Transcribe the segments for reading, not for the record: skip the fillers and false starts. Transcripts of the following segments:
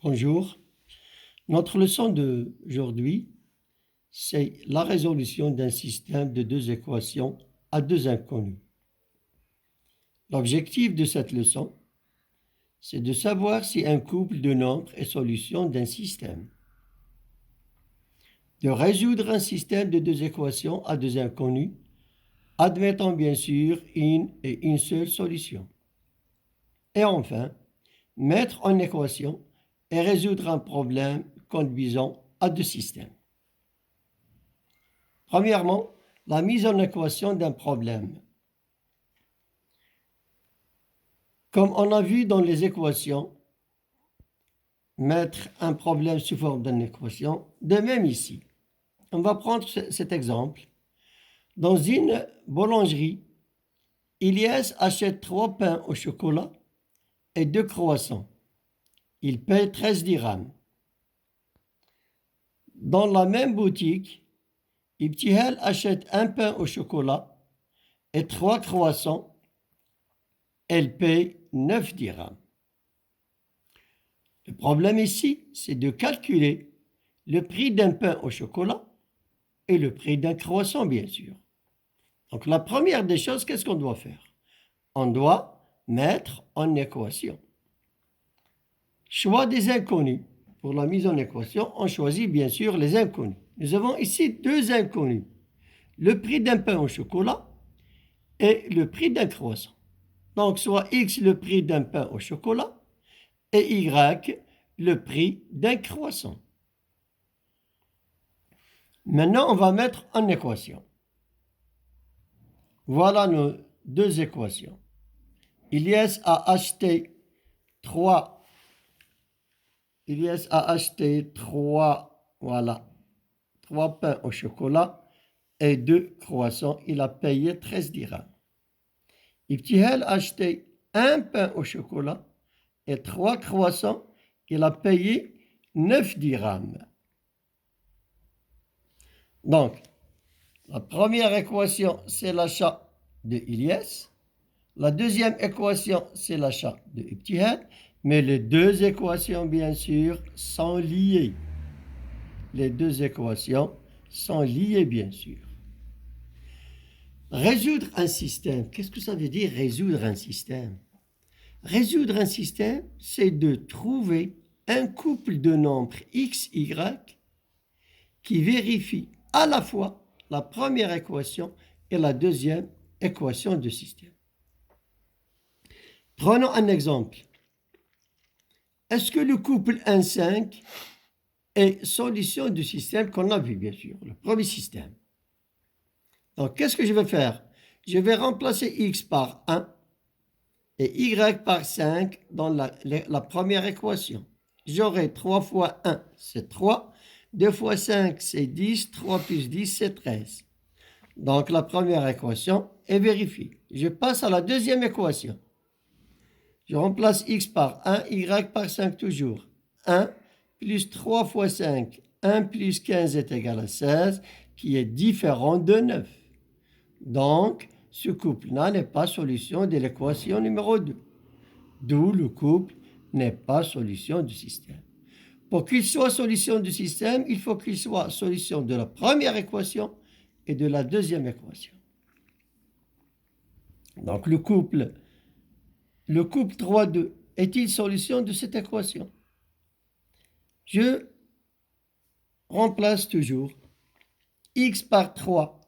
Bonjour. Notre leçon d'aujourd'hui, c'est la résolution d'un système de deux équations à deux inconnus. L'objectif de cette leçon, c'est de savoir si un couple de nombres est solution d'un système. De résoudre un système de deux équations à deux inconnus, admettant bien sûr une et une seule solution. Et enfin, mettre en équation et résoudre un problème conduisant à deux systèmes. Premièrement, la mise en équation d'un problème. Comme on a vu dans les équations, mettre un problème sous forme d'une équation, de même ici. On va prendre cet exemple. Dans une boulangerie, Ilyes achète 3 pains au chocolat et 2 croissants. Il paye 13 dirhams. Dans la même boutique, Ibtihal achète un pain au chocolat et 3 croissants. Elle paye 9 dirhams. Le problème ici, c'est de calculer le prix d'un pain au chocolat et le prix d'un croissant, bien sûr. Donc la première des choses, qu'est-ce qu'on doit faire? On doit mettre en équation. Choix des inconnus. Pour la mise en équation, on choisit bien sûr les inconnus. Nous avons ici deux inconnus. Le prix d'un pain au chocolat et le prix d'un croissant. Donc soit X le prix d'un pain au chocolat et Y le prix d'un croissant. Maintenant, on va mettre en équation. Voilà nos deux équations. Ilyes a acheté 3 pains au chocolat et 2 croissants. Il a payé 13 dirhams. Ibtihal a acheté un pain au chocolat et 3 croissants. Il a payé 9 dirhams. Donc, la première équation, c'est l'achat de Ilyes. La deuxième équation, c'est l'achat de Ibtihal. Mais les deux équations, bien sûr, sont liées. Les deux équations sont liées, bien sûr. Résoudre un système. Qu'est-ce que ça veut dire résoudre un système? Résoudre un système, c'est de trouver un couple de nombres x, y qui vérifie à la fois la première équation et la deuxième équation de système. Prenons un exemple. Est-ce que le couple 1,5 est solution du système qu'on a vu, bien sûr, le premier système? Donc, qu'est-ce que je vais faire? Je vais remplacer x par 1 et y par 5 dans la première équation. J'aurai 3 fois 1, c'est 3. 2 fois 5, c'est 10. 3 plus 10, c'est 13. Donc, la première équation est vérifiée. Je passe à la deuxième équation. Je remplace x par 1, y par 5 toujours. 1 plus 3 fois 5, 1 plus 15 est égal à 16, qui est différent de 9. Donc, ce couple-là n'est pas solution de l'équation numéro 2. D'où le couple n'est pas solution du système. Pour qu'il soit solution du système, il faut qu'il soit solution de la première équation et de la deuxième équation. Donc, le couple 3,2 est-il solution de cette équation? Je remplace toujours x par 3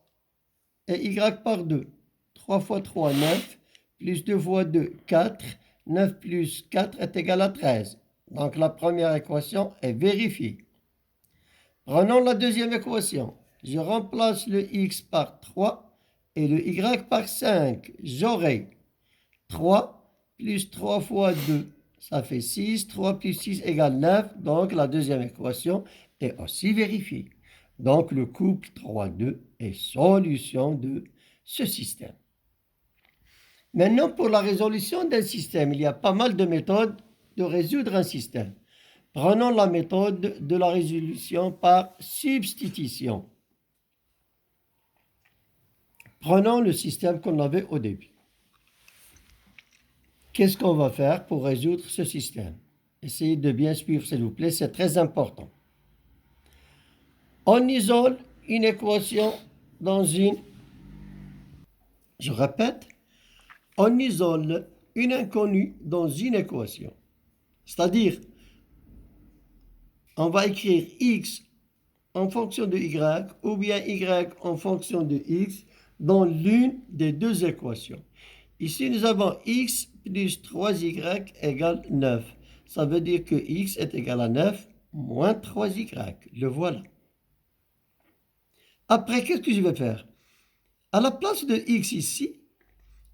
et y par 2. 3 fois 3, 9, plus 2 fois 2, 4. 9 plus 4 est égal à 13. Donc la première équation est vérifiée. Prenons la deuxième équation. Je remplace le x par 3 et le y par 5. J'aurai 3 plus 3 fois 2, ça fait 6. 3 plus 6 égale 9. Donc la deuxième équation est aussi vérifiée. Donc le couple 3,2 est solution de ce système. Maintenant, pour la résolution d'un système, il y a pas mal de méthodes de résoudre un système. Prenons la méthode de la résolution par substitution. Prenons le système qu'on avait au début. Qu'est-ce qu'on va faire pour résoudre ce système? Essayez de bien suivre, s'il vous plaît, c'est très important. On isole une équation dans une... Je répète, on isole une inconnue dans une équation. C'est-à-dire, on va écrire x en fonction de y ou bien y en fonction de x dans l'une des deux équations. Ici, nous avons x plus 3y égale 9. Ça veut dire que x est égal à 9 moins 3y. Le voilà. Après, qu'est-ce que je vais faire? À la place de x ici,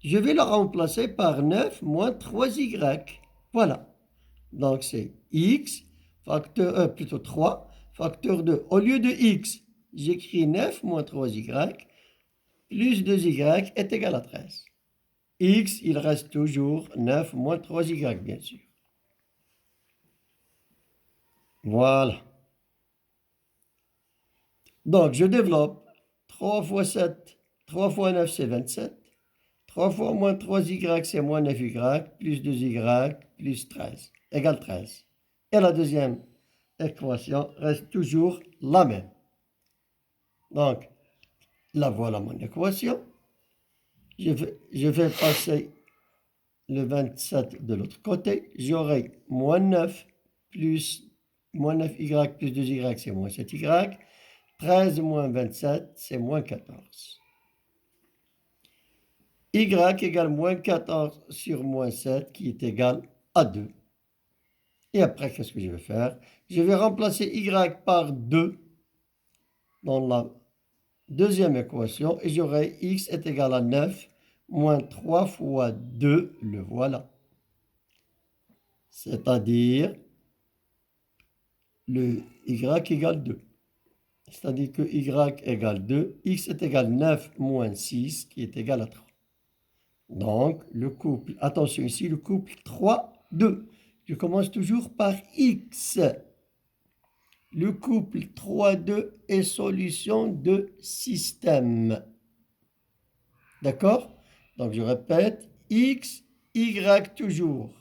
je vais le remplacer par 9 moins 3y. Voilà. Donc, c'est x, facteur, plutôt 3, facteur 2. Au lieu de x, j'écris 9 moins 3y, plus 2y est égal à 13. X, il reste toujours 9 moins 3y, bien sûr. Voilà. Donc, je développe 3 fois 7, 3 fois 9, c'est 27. 3 fois moins 3y, c'est moins 9y, plus 2y, plus 13, égale 13. Et la deuxième équation reste toujours la même. Donc, là voilà mon équation. Je vais passer le 27 de l'autre côté. J'aurai moins 9 plus moins 9y plus 2y, c'est moins 7y. 13 moins 27, c'est moins 14. Y égale moins 14 sur moins 7, qui est égal à 2. Et après, qu'est-ce que je vais faire? Je vais remplacer y par 2 dans la deuxième équation et j'aurai x est égal à 9 moins 3 fois 2, le voilà. C'est-à-dire le y égale 2. C'est-à-dire que y égale 2, x est égal à 9 moins 6, qui est égal à 3. Donc, le couple, attention ici, le couple 3, 2. Je commence toujours par x. Le couple 3, 2 est solution de système. D'accord? Donc, je répète, x, y toujours.